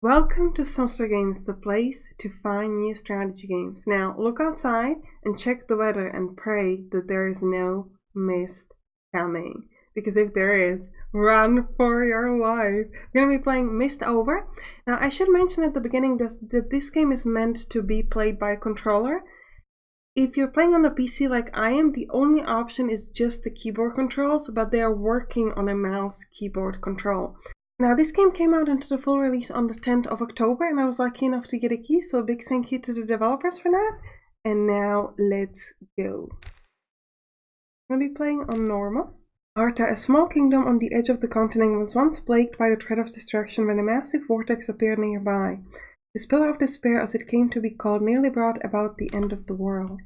Welcome to Sampstra Games, the place to find new strategy games. Now, look outside and check the weather and pray that there is no mist coming. Because if there is, run for your life. We're going to be playing MISTOVER. Now, I should mention at the beginning that this game is meant to be played by a controller. If you're playing on a PC like I am, the only option is just the keyboard controls, but they are working on a mouse keyboard control. Now, this game came out into the full release on the 10th of October, and I was lucky enough to get a key, so a big thank you to the developers for that. And now, let's go. I'm going to be playing on normal. Arta, a small kingdom on the edge of the continent, was once plagued by the threat of destruction when a massive vortex appeared nearby. This pillar of despair, as it came to be called, nearly brought about the end of the world.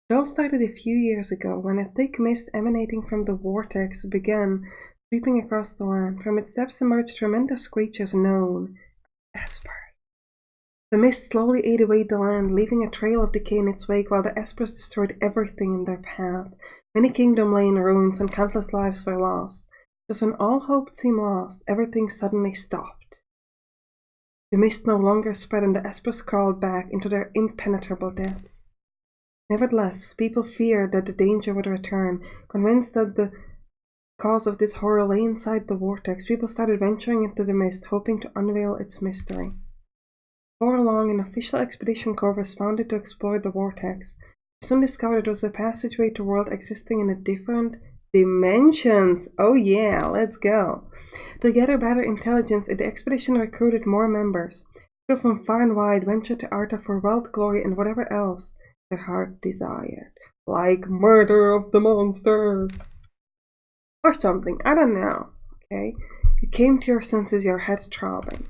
It all started a few years ago, when a thick mist emanating from the vortex began sweeping across the land. From its depths emerged tremendous creatures known as espers. The mist slowly ate away the land, leaving a trail of decay in its wake, while the espers destroyed everything in their path. Many kingdoms lay in ruins, and countless lives were lost. Just when all hope seemed lost, everything suddenly stopped. The mist no longer spread, and the espers crawled back into their impenetrable depths. Nevertheless, people feared that the danger would return. Convinced that the cause of this horror lay inside the vortex, people started venturing into the mist, hoping to unveil its mystery. Before long, an official expedition corps was founded to explore the vortex. They soon discovered it was a passageway to a world existing in a different dimensions. Oh yeah, let's go. To gather better intelligence, the expedition recruited more members. People from far and wide ventured to Arta for wealth, glory, and whatever else their heart desired. Like murder of the monsters. Or something, I don't know, okay? You came to your senses, your head throbbing.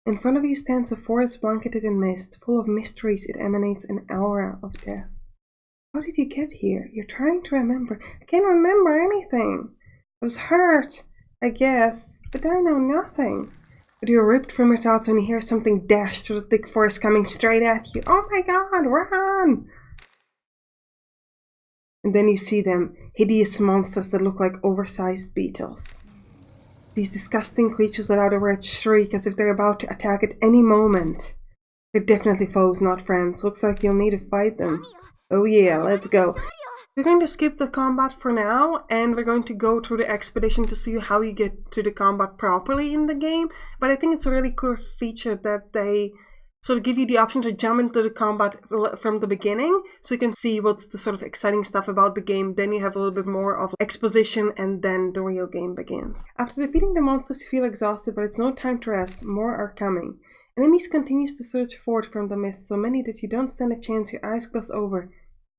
In front of you stands a forest blanketed in mist, full of mysteries. It emanates an aura of death. How did you get here? You're trying to remember. I can't remember anything. I was hurt, I guess, but I know nothing. But you're ripped from your thoughts when you hear something dash through the thick forest coming straight at you. Oh my god, run! And then you see them, hideous monsters that look like oversized beetles. These disgusting creatures let out a red shriek as if they're about to attack at any moment. They're definitely foes, not friends. Looks like you'll need to fight them. Oh yeah, let's go. We're going to skip the combat for now, and we're going to go through the expedition to see how you get to the combat properly in the game. But I think it's a really cool feature that they sort of give you the option to jump into the combat from the beginning, so you can see what's the sort of exciting stuff about the game. Then you have a little bit more of exposition, and then the real game begins. After defeating the monsters, you feel exhausted, but it's no time to rest. More are coming. Enemies continues to surge forth from the mist, so many that you don't stand a chance. Your eyes gloss over.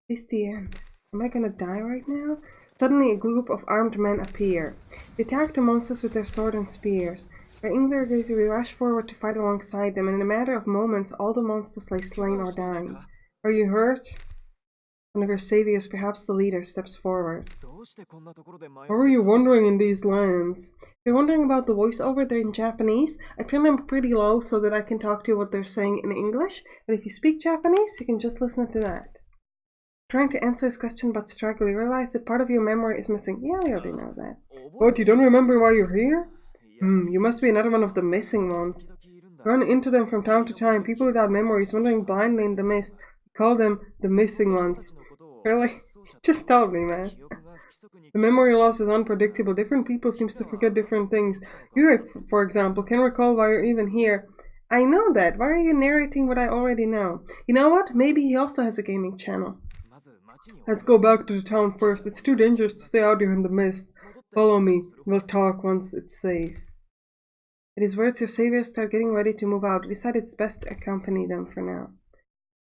Is this the end? Am I gonna die right now? Suddenly a group of armed men appear. They attack the monsters with their swords and spears. Their eagerly we rush forward to fight alongside them, and in a matter of moments all the monsters lay slain or dying. Are you hurt? One of your saviors, perhaps the leader, steps forward. What were you wondering in these lands? If you're wondering about the voiceover, they're in Japanese. I turn them pretty low so that I can talk to you what they're saying in English, but if you speak Japanese, you can just listen to that. Trying to answer his question but struggle, you realize that part of your memory is missing. Yeah, we already know that. What, you don't remember why you're here? You must be another one of the missing ones. Run into them from time to time, people without memories, wandering blindly in the mist. We call them the missing ones. Really? Just tell me, man. The memory loss is unpredictable. Different people seem to forget different things. You, for example, can recall why you're even here. I know that. Why are you narrating what I already know? You know what? Maybe he also has a gaming channel. Let's go back to the town first. It's too dangerous to stay out here in the mist. Follow me. We'll talk once it's safe. At his words, your saviors start getting ready to move out. You decide it's best to accompany them for now.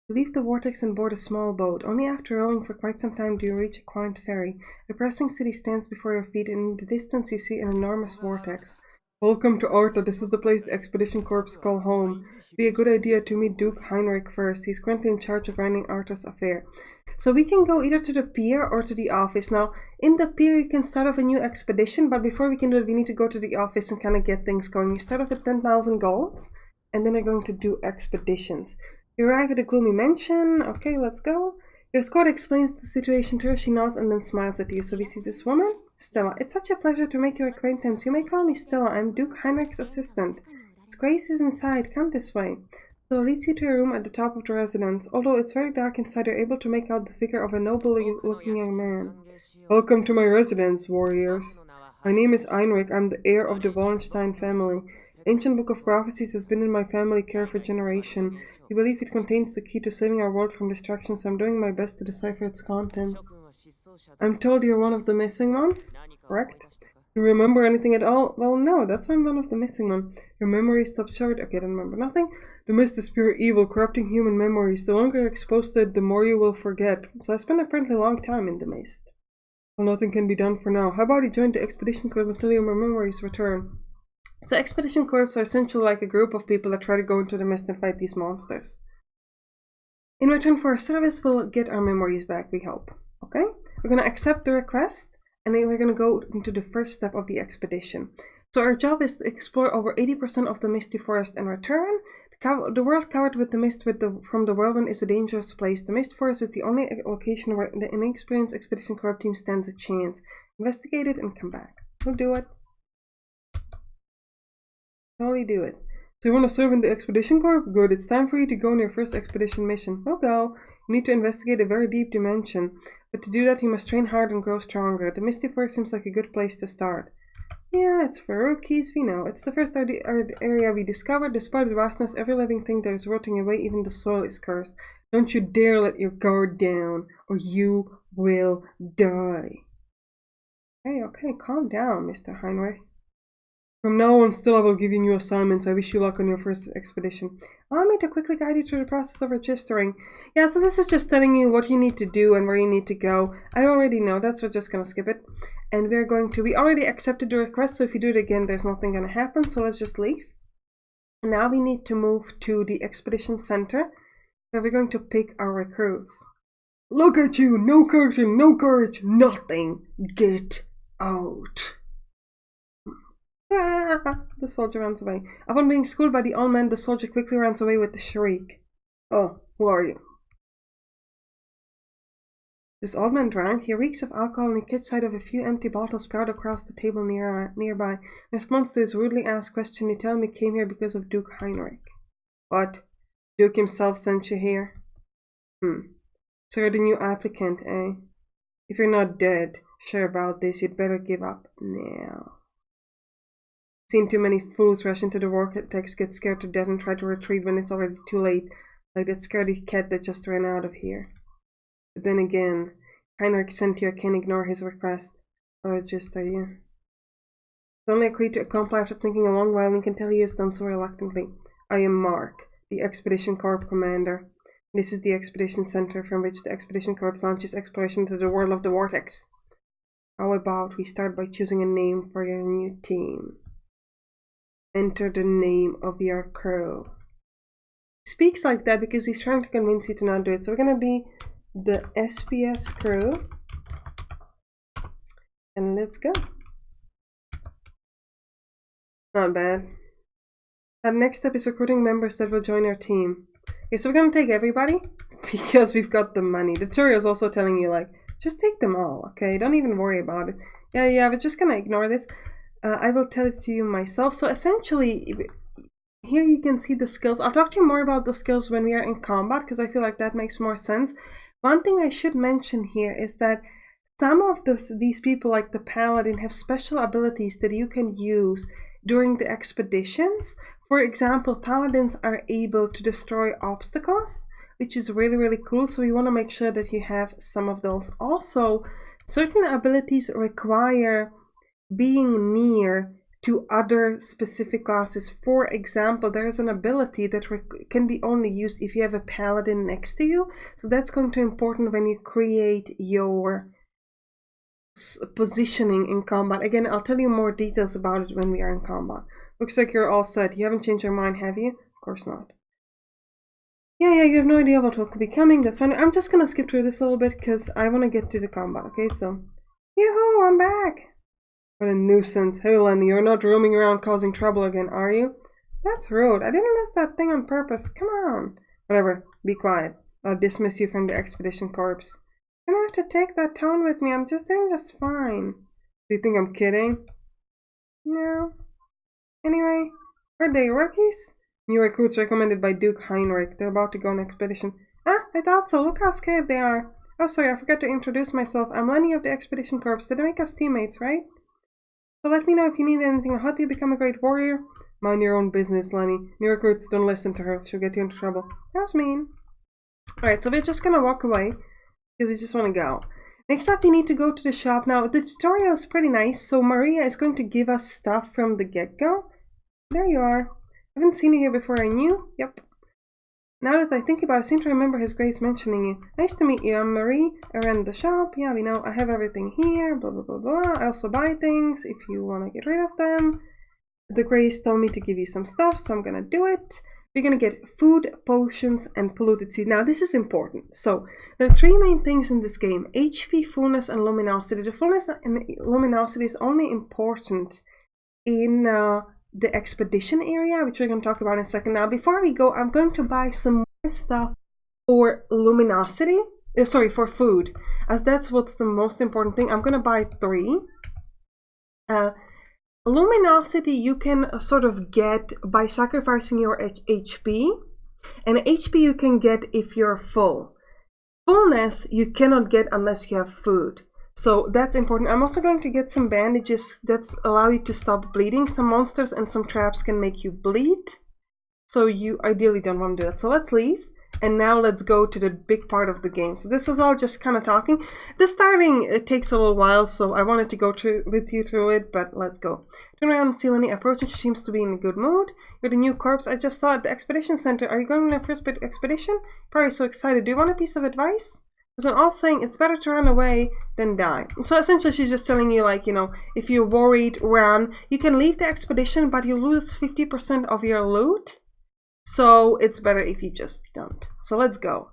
You leave the vortex and board a small boat. Only after rowing for quite some time do you reach a quaint ferry. The depressing city stands before your feet, and in the distance you see an enormous vortex. Welcome to Arta. This is the place the expedition corps call home. It'd be a good idea to meet Duke Heinrich first. He's currently in charge of running Arta's affair. So we can go either to the pier or to the office. Now, in the pier you can start off a new expedition, but before we can do it, we need to go to the office and kind of get things going. You start off with 10,000 golds, and then you're going to do expeditions. You arrive at a gloomy mansion. Okay, let's go. Your escort explains the situation to her. She nods and then smiles at you. So we see this woman, Stella. It's such a pleasure to make your acquaintance. You may call me Stella. I'm Duke Heinrich's assistant. Grace is inside. Come this way. So it leads you to a room at the top of the residence. Although it's very dark inside, you're able to make out the figure of a noble-looking young man. Welcome to my residence, warriors. My name is Heinrich. I'm the heir of the Wallenstein family. Ancient Book of Prophecies has been in my family care for generations. We believe it contains the key to saving our world from destruction, so I'm doing my best to decipher its contents. I'm told you're one of the missing ones? Correct? Do you remember anything at all? Well, no, that's why I'm one of the missing ones. Your memory stopped short. Okay, I don't remember nothing. The mist is pure evil, corrupting human memories. The longer you're exposed to it, the more you will forget. So I spent a apparently long time in the mist. Well, nothing can be done for now. How about you join the Expedition Corps until your memories return? So Expedition Corps are essentially like a group of people that try to go into the mist and fight these monsters. In return for our service, we'll get our memories back, we hope. Okay? We're going to accept the request, and then we're going to go into the first step of the expedition. So our job is to explore over 80% of the misty forest and return. The world covered with the mist from the whirlwind is a dangerous place. The mist forest is the only location where the inexperienced Expedition Corps team stands a chance. Investigate it and come back. We'll do it. Totally do it. So you want to serve in the Expedition Corps? Good, it's time for you to go on your first expedition mission. We'll go. You need to investigate a very deep dimension. But to do that, you must train hard and grow stronger. The Misty Forest seems like a good place to start. Yeah, it's for rookies, we know. It's the first area we discovered. Despite the vastness, every living thing there is rotting away, even the soil is cursed. Don't you dare let your guard down, or you will die. Okay, calm down, Mr. Heinrich. From now on, still I will give you new assignments. I wish you luck on your first expedition. Allow me to quickly guide you through the process of registering. Yeah, so this is just telling you what you need to do and where you need to go. I already know that, so we're just gonna skip it. And we already accepted the request, so if you do it again, there's nothing gonna happen, so let's just leave. And now we need to move to the expedition center, where we're going to pick our recruits. Look at you! No curtain, no courage, nothing! Get out! The soldier runs away. Upon being schooled by the old man, the soldier quickly runs away with a shriek. Oh, who are you? This old man drank. He reeks of alcohol and he catches sight of a few empty bottles spread across the table nearby. In response to his rudely asked question, he tells me he came here because of Duke Heinrich. What? Duke himself sent you here? So you're the new applicant, eh? If you're not dead sure about this, you'd better give up now. Seen too many fools rush into the vortex, get scared to death and try to retreat when it's already too late, like that scaredy cat that just ran out of here. But then again, Heinrich sent you, I can't ignore his request. Or just are you? He's only agreed to comply after thinking a long while, and you can tell he has done so reluctantly. I am Mark, the Expedition Corps commander. This is the Expedition Center from which the Expedition Corps launches exploration into the world of the vortex. How about we start by choosing a name for your new team? Enter the name of your crew. He speaks like that because he's trying to convince you to not do it. So we're going to be the SPS crew. And let's go. Not bad. And next step is recruiting members that will join our team. Okay, so we're going to take everybody because we've got the money. The tutorial is also telling you, like, just take them all, okay? Don't even worry about it. Yeah, we're just going to ignore this. I will tell it to you myself. So essentially, here you can see the skills. I'll talk to you more about the skills when we are in combat because I feel like that makes more sense. One thing I should mention here is that some of these people, like the paladin, have special abilities that you can use during the expeditions. For example, paladins are able to destroy obstacles, which is really, really cool. So we want to make sure that you have some of those. Also, certain abilities require being near to other specific classes. For example, there's an ability that can be only used if you have a paladin next to you. So that's going to be important when you create your positioning in combat. Again, I'll tell you more details about it when we are in combat. Looks like you're all set. You haven't changed your mind, have you? Of course not. Yeah, you have no idea what will be coming. That's fine. I'm just gonna skip through this a little bit because I want to get to the combat. Okay, so yoo-hoo, I'm back. What a nuisance. Hey Lenny, you're not roaming around causing trouble again, are you? That's rude. I didn't lose that thing on purpose. Come on. Whatever. Be quiet. I'll dismiss you from the Expedition Corps. You don't have to take that tone with me. I'm just doing just fine. Do you think I'm kidding? No. Anyway, Are they rookies? New recruits recommended by Duke Heinrich. They're about to go on expedition. Ah, I thought so. Look how scared they are. Oh, sorry, I forgot to introduce myself. I'm Lenny of the Expedition Corps. Did they make us teammates, right? So let me know if you need anything. I'll help you become a great warrior. Mind your own business, Lenny. New recruits, don't listen to her. She'll get you into trouble. That was mean. Alright, so we're just gonna walk away because we just want to go. Next up, we need to go to the shop. Now, the tutorial is pretty nice. So Maria is going to give us stuff from the get-go. There you are. I haven't seen you here before. I knew? Yep. Now that I think about it, I seem to remember His Grace mentioning you. Nice to meet you. I'm Marie. I ran the shop. Yeah, we know. I have everything here. Blah, blah, blah, blah. I also buy things if you want to get rid of them. The Grace told me to give you some stuff, so I'm going to do it. We're going to get food, potions, and polluted seed. Now, this is important. So, there are three main things in this game. HP, fullness, and luminosity. The fullness and luminosity is only important in the expedition area, which we're going to talk about in a second. Now, before we go, I'm going to buy some more stuff for luminosity. For food, as that's what's the most important thing. I'm going to buy 3. Luminosity you can sort of get by sacrificing your HP, and HP you can get if you're full. Fullness you cannot get unless you have food. So that's important. I'm also going to get some bandages that allow you to stop bleeding. Some monsters and some traps can make you bleed. So you ideally don't want to do that. So let's leave. And now let's go to the big part of the game. So this was all just kind of talking. The starting, it takes a little while, so I wanted to go with you through it, but let's go. Turn around and see Lenny approaching. She seems to be in a good mood. You're the new corpse I just saw at the expedition center. Are you going on your first bit expedition? Probably so excited. Do you want a piece of advice? There's an all saying it's better to run away than die. So essentially she's just telling you, like, you know, if you're worried, run. You can leave the expedition, but you lose 50% of your loot. So it's better if you just don't. So let's go.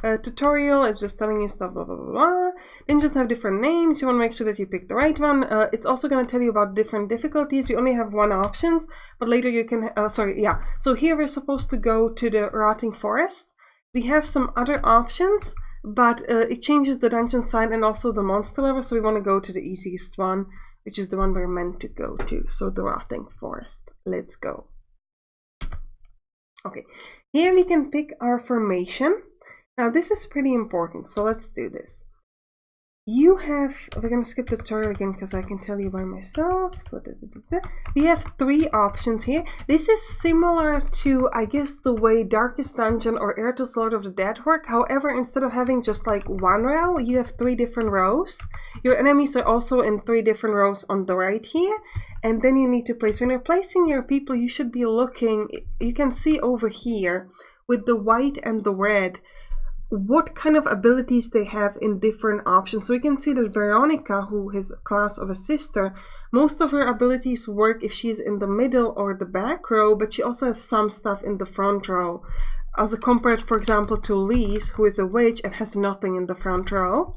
Tutorial is just telling you stuff, blah, blah, blah, blah. Dungeons have different names. You want to make sure that you pick the right one. It's also going to tell you about different difficulties. You only have 1 option, but later you can, So here we're supposed to go to the rotting forest. We have some other options, but it changes the dungeon side and also the monster level. So we want to go to the easiest one, which is the one we're meant to go to. So the rotting forest. Let's go. Okay, here we can pick our formation. Now this is pretty important, so let's do this. We're going to skip the tutorial again because I can tell you by myself. So we have 3 options here. This is similar to, I guess, the way Darkest Dungeon or Ertel's Lord of the Dead work. However, instead of having just like 1 row, you have 3 different rows. Your enemies are also in 3 different rows on the right here. And then you need to place, when you're placing your people, you should be looking, you can see over here with the white and the red, what kind of abilities they have in different options. So we can see that Veronica, who is a class of a sister, most of her abilities work if she's in the middle or the back row, but she also has some stuff in the front row. As compared, for example, to Lise, who is a witch and has nothing in the front row.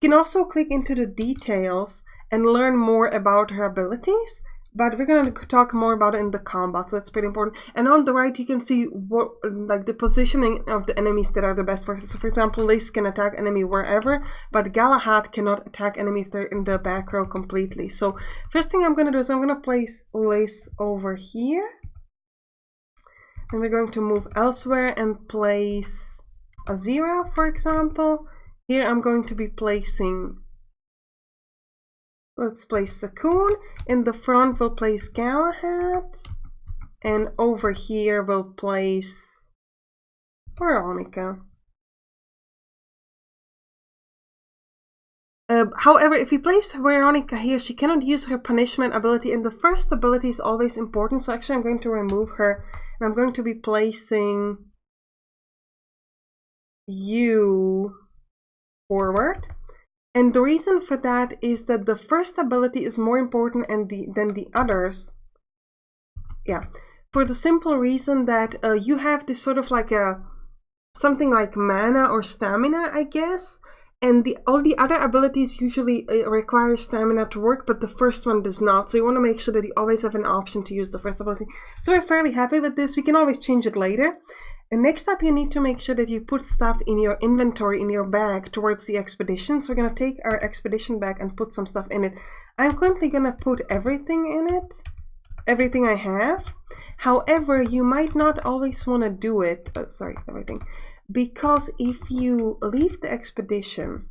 You can also click into the details and learn more about her abilities. But we're going to talk more about it in the combat, so that's pretty important. And on the right, you can see what, like, the positioning of the enemies that are the best for us. So, for example, Liz can attack enemy wherever, but Galahad cannot attack enemy if they're in the back row completely. So, first thing I'm going to do is I'm going to place Liz over here. And we're going to move elsewhere and place Azira, for example. Here I'm going to be placing... Let's place Sakun. In the front we'll place Galahad. And over here we'll place Veronica. However, if we place Veronica here, she cannot use her punishment ability. And the first ability is always important. So actually I'm going to remove her. And I'm going to be placing you forward. And the reason for that is that the first ability is more important than the others. Yeah, for the simple reason that you have this sort of like something like mana or stamina, I guess. And all the other abilities usually require stamina to work, but the first one does not. So you want to make sure that you always have an option to use the first ability. So we're fairly happy with this. We can always change it later. And next up, you need to make sure that you put stuff in your inventory, in your bag, towards the expedition. So we're going to take our expedition bag and put some stuff in it. I'm currently going to put everything in it. everything I have. However, you might not always want to do it, because if you leave the expedition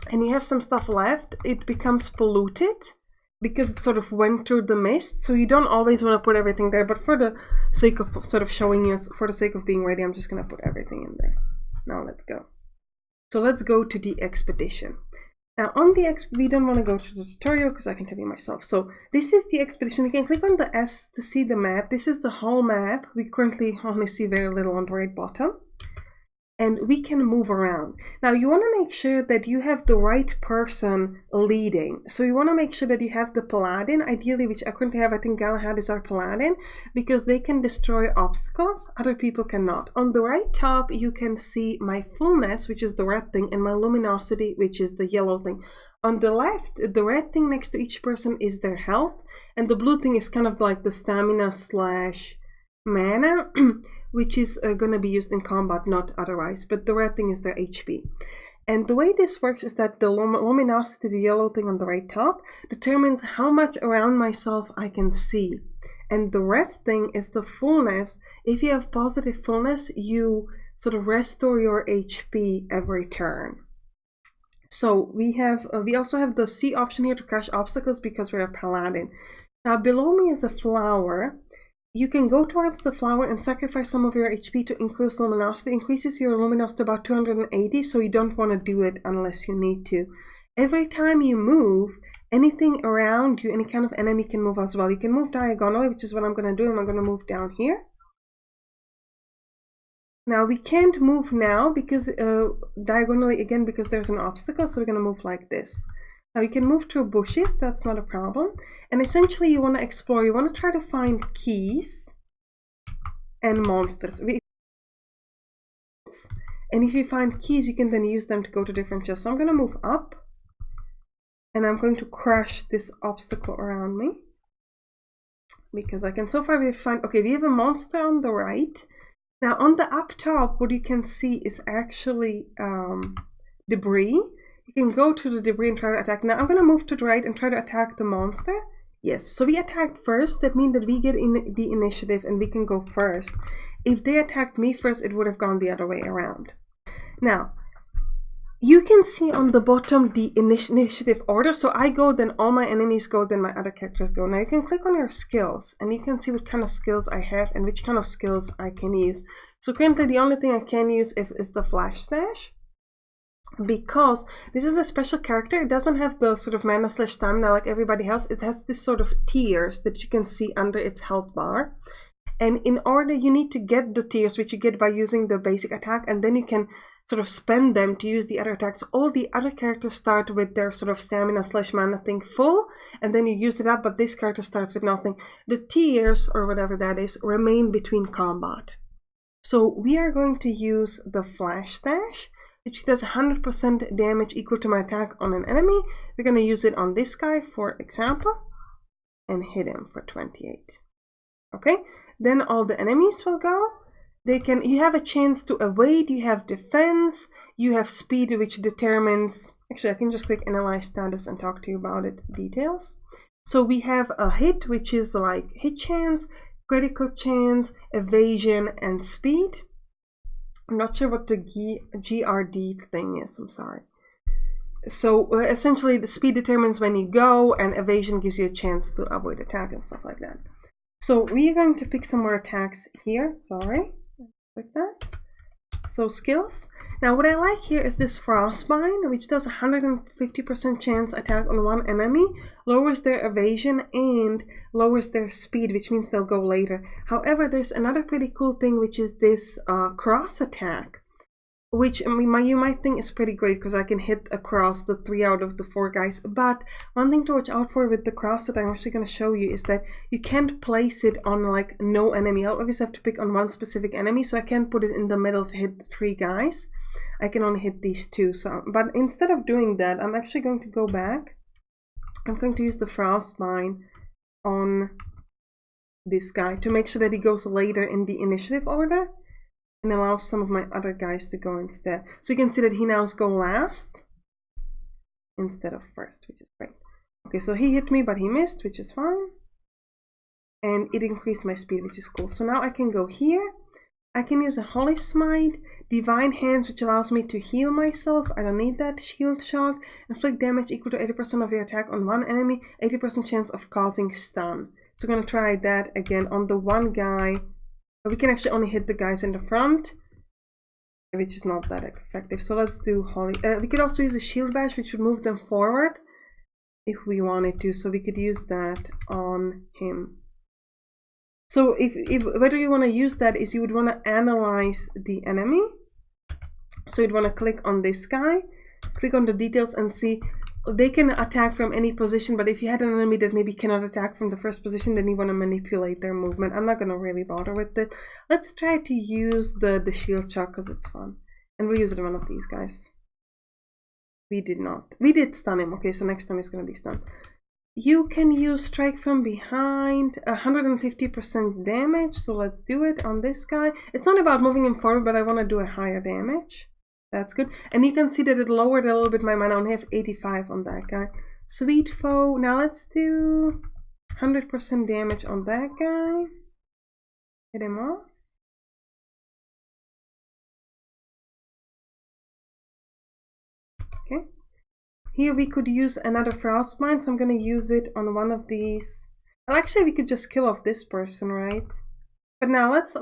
and you have some stuff left, it becomes polluted because it sort of went through the mist. So you don't always want to put everything there, but for the sake of sort of showing you, for the sake of being ready, I'm just going to put everything in there. Now let's go. So let's go to the expedition. Now on the we don't want to go to the tutorial because I can tell you myself. So this is the expedition. You can click on the S to see the map. This is the whole map. We currently only see very little on the right bottom. And we can move around. Now you want to make sure that you have the right person leading. So you want to make sure that you have the paladin, ideally, which I currently have. I think Galahad is our paladin, because they can destroy obstacles, other people cannot. On the right top, you can see my fullness, which is the red thing, and my luminosity, which is the yellow thing. On the left, the red thing next to each person is their health, and the blue thing is kind of like the stamina / mana, which is going to be used in combat, not otherwise, but the red thing is their HP. And the way this works is that the luminosity, the yellow thing on the right top, determines how much around myself I can see. And the red thing is the fullness. If you have positive fullness, you sort of restore your HP every turn. So we also have the C option here to crush obstacles because we're a paladin. Now below me is a flower. You can go towards the flower and sacrifice some of your HP to increase luminosity. Increases your luminosity about 280, so you don't want to do it unless you need to. Every time you move, anything around you, any kind of enemy can move as well. You can move diagonally, which is what I'm going to do. I'm going to move down here. Now we can't move now because diagonally again because there's an obstacle, so we're going to move like this. Now you can move through bushes, that's not a problem. And essentially you want to explore, you want to try to find keys and monsters. And if you find keys, you can then use them to go to different chests. So I'm going to move up and I'm going to crush this obstacle around me. Because I can, so far we have a monster on the right. Now on the up top, what you can see is actually debris. You can go to the debris and try to attack. Now I'm going to move to the right and try to attack the monster. Yes, so we attacked first. That means that we get in the initiative and we can go first. If they attacked me first, it would have gone the other way around. Now, you can see on the bottom the initiative order. So I go, then all my enemies go, then my other characters go. Now you can click on your skills and you can see what kind of skills I have and which kind of skills I can use. So currently the only thing I can use is the flash stash. Because this is a special character, it doesn't have the sort of mana / stamina like everybody else. It has this sort of tiers that you can see under its health bar. And in order, you need to get the tiers, which you get by using the basic attack, and then you can sort of spend them to use the other attacks. All the other characters start with their sort of stamina / mana thing full, and then you use it up, but this character starts with nothing. The tiers, or whatever that is, remain between combat. So we are going to use the flash stash, which does 100% damage equal to my attack on an enemy. We're going to use it on this guy, for example, and hit him for 28. Okay, then all the enemies will go. You have a chance to evade, you have defense, you have speed, which determines, actually I can just click analyze status and talk to you about it, details. So we have a hit, which is like hit chance, critical chance, evasion, and speed. I'm not sure what the GRD thing is, I'm sorry. So essentially the speed determines when you go, and evasion gives you a chance to avoid attack and stuff like that. So we are going to pick some more attacks here, sorry, like that. So skills. Now what I like here is this Frostbind, which does 150% chance attack on one enemy, lowers their evasion and lowers their speed, which means they'll go later. However, there's another pretty cool thing, which is this cross attack, which you might think is pretty great because I can hit across the 3 out of the 4 guys. But one thing to watch out for with the cross that I'm actually going to show you is that you can't place it on like no enemy. I'll always have to pick on one specific enemy, so I can't put it in the middle to hit the 3 guys. I can only hit these 2. So, but instead of doing that, I'm actually going to go back. I'm going to use the Frostbind on this guy to make sure that he goes later in the initiative order, and allows some of my other guys to go instead. So you can see that he now goes last instead of first, which is great. Okay, so he hit me, but he missed, which is fine. and it increased my speed, which is cool. So now I can go here. I can use a Holy Smite, Divine Hands, which allows me to heal myself. I don't need that. Shield Shock, inflict damage equal to 80% of your attack on one enemy, 80% chance of causing stun. So we're going to try that again on the one guy. We can actually only hit the guys in the front, which is not that effective. So let's do Holy. We could also use a Shield Bash, which would move them forward if we wanted to. So we could use that on him. So if whether you want to use that is you would want to analyze the enemy. So you'd want to click on this guy, click on the details and see they can attack from any position, but if you had an enemy that maybe cannot attack from the first position, then you want to manipulate their movement. I'm not going to really bother with it. Let's try to use the shield shock because it's fun. And we'll use it on one of these guys. We did not. We did stun him. Okay, so next time he's going to be stunned. You can use strike from behind, 150% damage, so let's do it on this guy. It's not about moving him forward, but I want to do a higher damage. That's good. And you can see that it lowered a little bit my mana. I only have 85 on that guy. Sweet Foe. Now let's do 100% damage on that guy. Hit him off. Okay. Here we could use another Frostbind, so I'm going to use it on one of these. Well, actually, we could just kill off this person, right? But now let's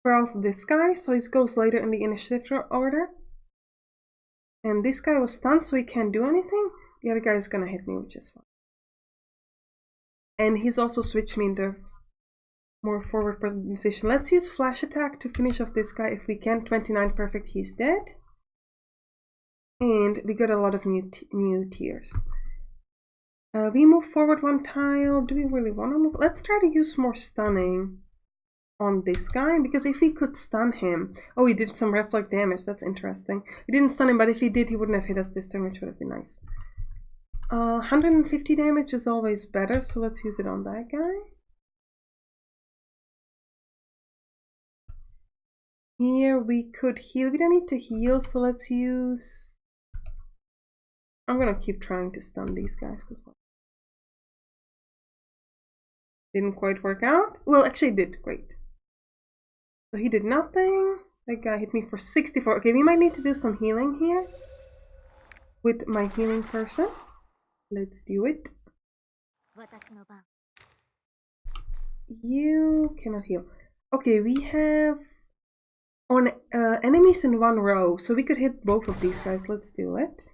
browse this guy, so it goes later in the initiative order. And this guy was stunned, so he can't do anything. The other guy is going to hit me, which is fine. And he's also switched me into more forward position. Let's use Flash Attack to finish off this guy if we can. 29 perfect, he's dead. And we got a lot of new tiers. We move forward one tile. Do we really want to move? Let's try to use more stunning on this guy, because if we could stun him... Oh, he did some reflect damage. That's interesting. We didn't stun him, but if he did, he wouldn't have hit us this turn, which would have been nice. 150 damage is always better, so let's use it on that guy. Here we could heal. We don't need to heal, so let's use... I'm gonna keep trying to stun these guys because didn't quite work out. Well, actually it did. Great. So he did nothing. That guy hit me for 64. Okay, we might need to do some healing here with my healing person. Let's do it. You cannot heal. Okay, we have on enemies in one row, so we could hit both of these guys. Let's do it.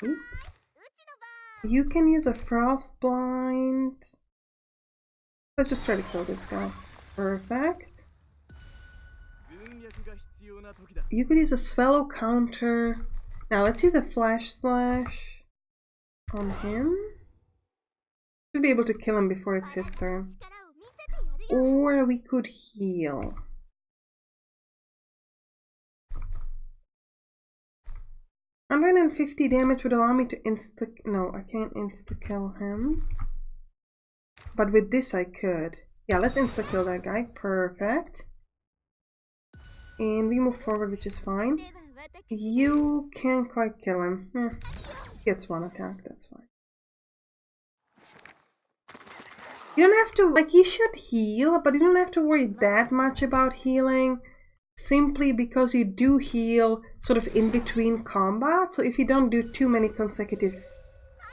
Right. You can use a Frostbind. Let's just try to kill this guy. Perfect. You could use a Swallow counter. Now let's use a Flash Slash on him. Should be able to kill him before it's his turn. Or we could heal. $150 damage would allow me to no, I can't insta-kill him. But with this I could. Yeah, let's insta-kill that guy. Perfect. And we move forward, which is fine. You can't quite kill him. Gets one attack, that's fine. You don't have to, like, you should heal, but you don't have to worry that much about healing. Simply because you do heal sort of in between combat, so if you don't do too many consecutive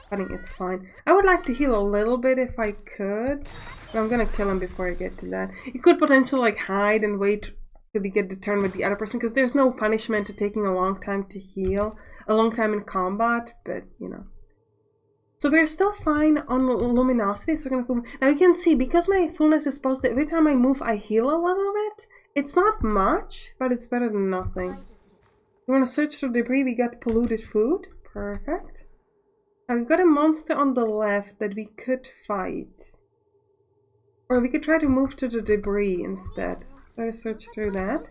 fighting, it's fine. I would like to heal a little bit if I could, but I'm gonna kill him before I get to that. You could potentially like hide and wait till you get the turn with the other person, because there's no punishment to taking a long time to heal, a long time in combat, but you know. So we're still fine on luminosity, so we're gonna go. Now you can see, because my fullness is positive, every time I move I heal a little bit. It's not much, but it's better than nothing. You want to search through debris? We got polluted food. Perfect. Now we've got a monster on the left that we could fight. Or we could try to move to the debris instead. Try to search through that.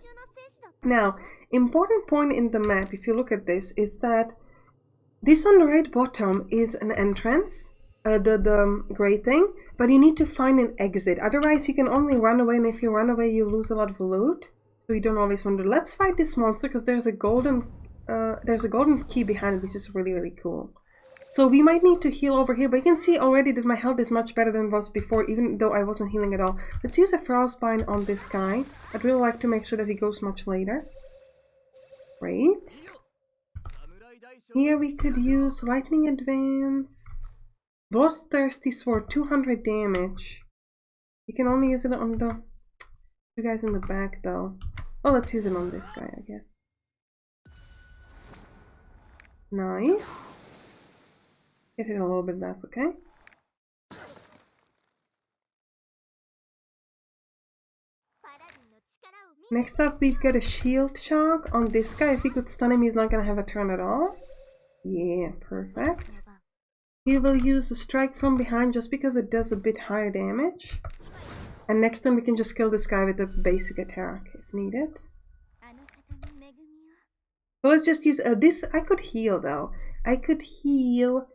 Now, important point in the map, if you look at this, is that this on the right bottom is an entrance. The gray thing, but you need to find an exit, otherwise you can only run away, and if you run away you lose a lot of loot, so you don't always want to. Let's fight this monster, because there's a golden key behind it, which is really, really cool. So we might need to heal over here, but you can see already that my health is much better than it was before, even though I wasn't healing at all. Let's use a Frostbind on this guy. I'd really like to make sure that he goes much later. Great. Here we could use Lightning Advance. Bloodthirsty Sword, 200 damage. You can only use it on the two guys in the back though. Oh, let's use it on this guy, I guess. Nice. Get hit a little bit, that's okay. Next up, we've got a shield shock on this guy. If we could stun him, he's not gonna have a turn at all. Yeah, perfect. He will use a strike from behind just because it does a bit higher damage. And next time we can just kill this guy with a basic attack if needed. So let's just use this. I could heal though. I could heal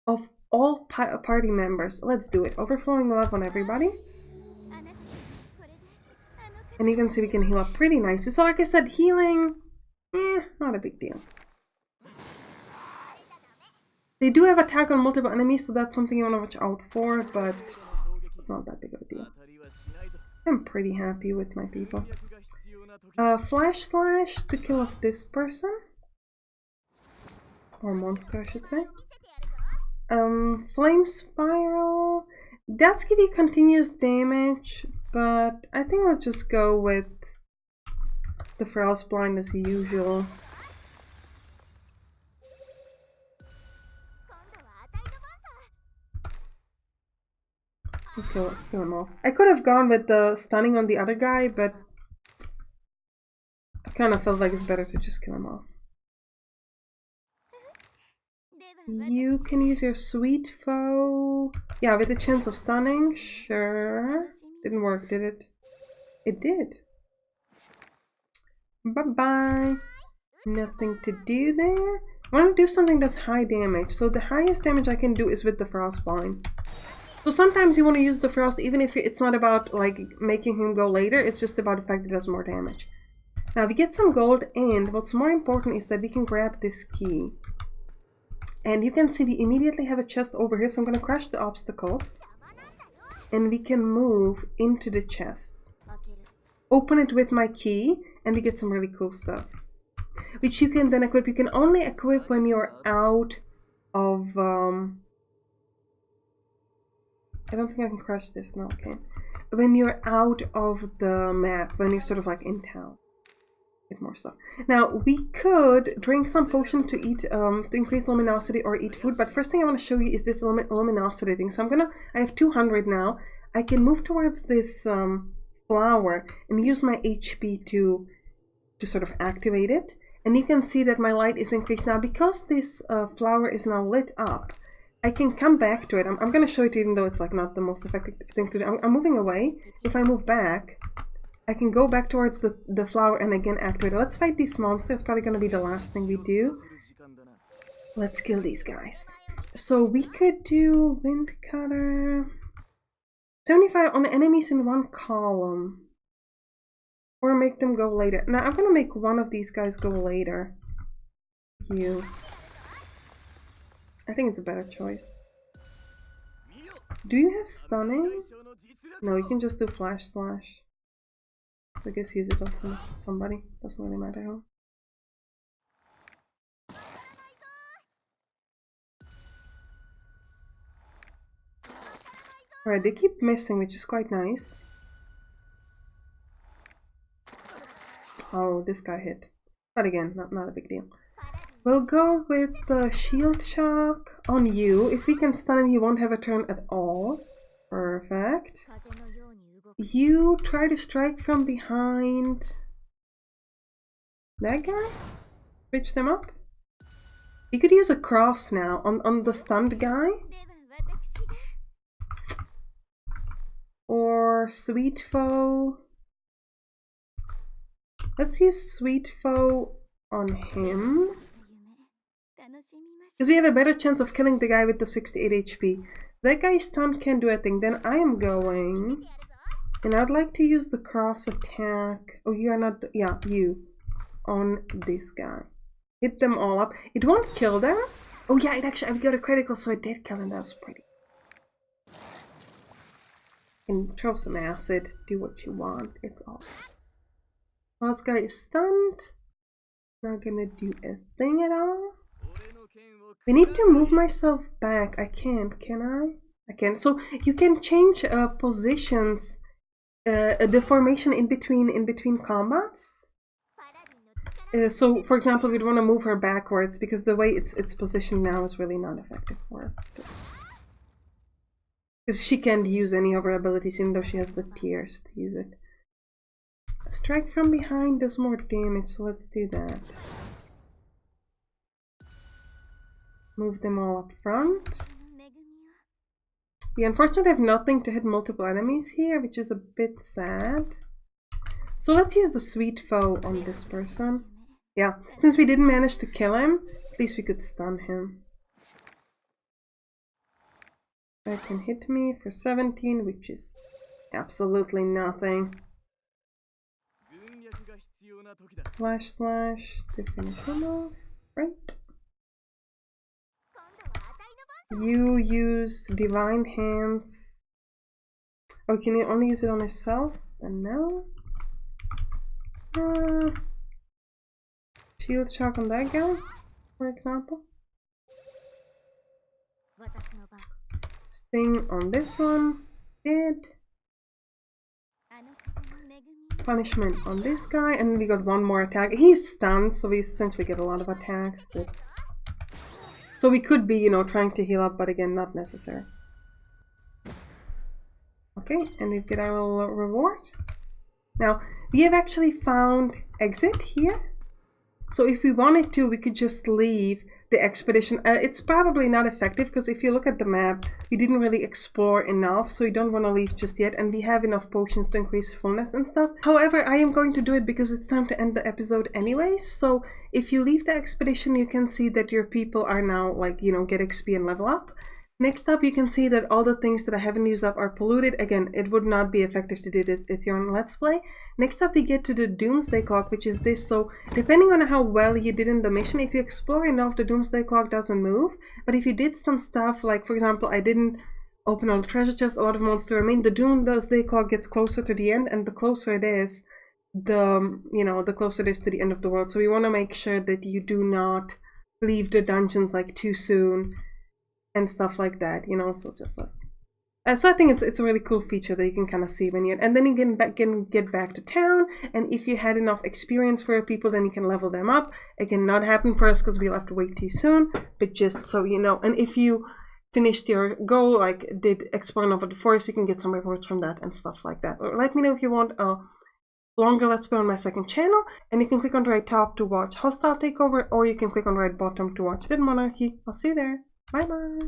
of all party members. Let's do it. Overflowing love on everybody. And you can see we can heal up pretty nicely. So like I said, healing, not a big deal. They do have attack on multiple enemies, so that's something you want to watch out for, but it's not that big of a deal. I'm pretty happy with my people. Flash Slash to kill off this person. Or monster, I should say. Flame Spiral does give you continuous damage, but I think I'll just go with the Frostbind as usual. Kill him off. I could have gone with the stunning on the other guy, but I kind of felt like it's better to just kill him off. You can use your sweet foe. Yeah, with a chance of stunning. Sure. Didn't work, did it? It did. Bye-bye. Nothing to do there. I want to do something that's high damage. So the highest damage I can do is with the Frostbind. So sometimes you want to use the Frost even if it's not about like making him go later. It's just about the fact that it does more damage. Now we get some gold, and what's more important is that we can grab this key. And you can see we immediately have a chest over here, so I'm going to crush the obstacles. And we can move into the chest. Open it with my key, and we get some really cool stuff. Which you can then equip. You can only equip when you're out of... I don't think I can crush this, no, I can't. When you're out of the map, when you're sort of like in town. Get more stuff. Now, we could drink some potion to eat, to increase luminosity or eat food, but first thing I want to show you is this luminosity thing. So I have 200 now. I can move towards this flower and use my HP to sort of activate it. And you can see that my light is increased now. Because this flower is now lit up, I can come back to it. I'm going to show it even though it's like not the most effective thing to do. I'm moving away. If I move back, I can go back towards the flower and again activate it. Let's fight these monsters. That's probably going to be the last thing we do. Let's kill these guys. So we could do Wind Cutter. 75 on enemies in one column. Or make them go later. Now I'm going to make one of these guys go later. You. I think it's a better choice. Do you have stunning? No, you can just do Flash Slash. I guess use it on somebody. Doesn't really matter who. Alright, they keep missing, which is quite nice. Oh, this guy hit. But again, not a big deal. We'll go with the Shield Shock on you. If we can stun him, he won't have a turn at all. Perfect. You try to strike from behind that guy? Switch them up? You could use a cross now on the stunned guy. Or Sweet Foe. Let's use Sweet Foe on him. Because we have a better chance of killing the guy with the 68 HP. That guy's stunned can't do a thing. Then I am going... And I'd like to use the cross attack. Oh, you are not... Yeah, you. On this guy. Hit them all up. It won't kill them. Oh yeah, it actually, I got a critical, so I did kill him. That was pretty. And throw some acid, do what you want. It's awesome. Last guy is stunned. Not gonna do a thing at all. We need to move myself back. I can't, can I? I can. So you can change positions, the formation in between combats. So, for example, we'd want to move her backwards because the way it's positioned now is really not effective for us. Because she can't use any of her abilities, even though she has the tears to use it. A strike from behind does more damage, so let's do that. Move them all up front. We unfortunately have nothing to hit multiple enemies here, which is a bit sad. So let's use the sweet foe on this person. Yeah, since we didn't manage to kill him, at least we could stun him. That can hit me for 17, which is absolutely nothing. Flash slash to finish him off. Right. You use Divine Hands. Oh, can you only use it on yourself? And no. Shield shock on that guy, for example. Sting on this one. Dead. Punishment on this guy, and we got one more attack. He's stunned, so we essentially get a lot of attacks. But... so we could be, you know, trying to heal up, but again, not necessary. Okay, and we get our little reward. Now, we have actually found exit here. So if we wanted to, we could just leave the expedition. It's probably not effective because if you look at the map, we didn't really explore enough, so we don't want to leave just yet, and we have enough potions to increase fullness and stuff. However, I am going to do it because it's time to end the episode anyways. So if you leave the expedition, you can see that your people are now, like, you know, get XP and level up. Next up, you can see that all the things that I haven't used up are polluted. Again, it would not be effective to do it if you're on Let's Play. Next up, we get to the Doomsday Clock, which is this. So, depending on how well you did in the mission, if you explore enough, the Doomsday Clock doesn't move. But if you did some stuff, like, for example, I didn't open all the treasure chests, a lot of monsters remain, the Doomsday Clock gets closer to the end, and the closer it is, the closer it is to the end of the world. So we want to make sure that you do not leave the dungeons, like, too soon. And stuff like that, you know, so just like... so I think it's a really cool feature that you can kind of see when you... and then you can get back to town, and if you had enough experience for your people, then you can level them up. Again, not happen for us because we'll have to wait too soon, but just so you know. And if you finished your goal, like did explore enough of the forest, you can get some rewards from that and stuff like that. Or let me know if you want a longer Let's Play on my second channel, and you can click on the right top to watch Hostile Takeover, or you can click on the right bottom to watch Dead Monarchy. I'll see you there. Bye bye.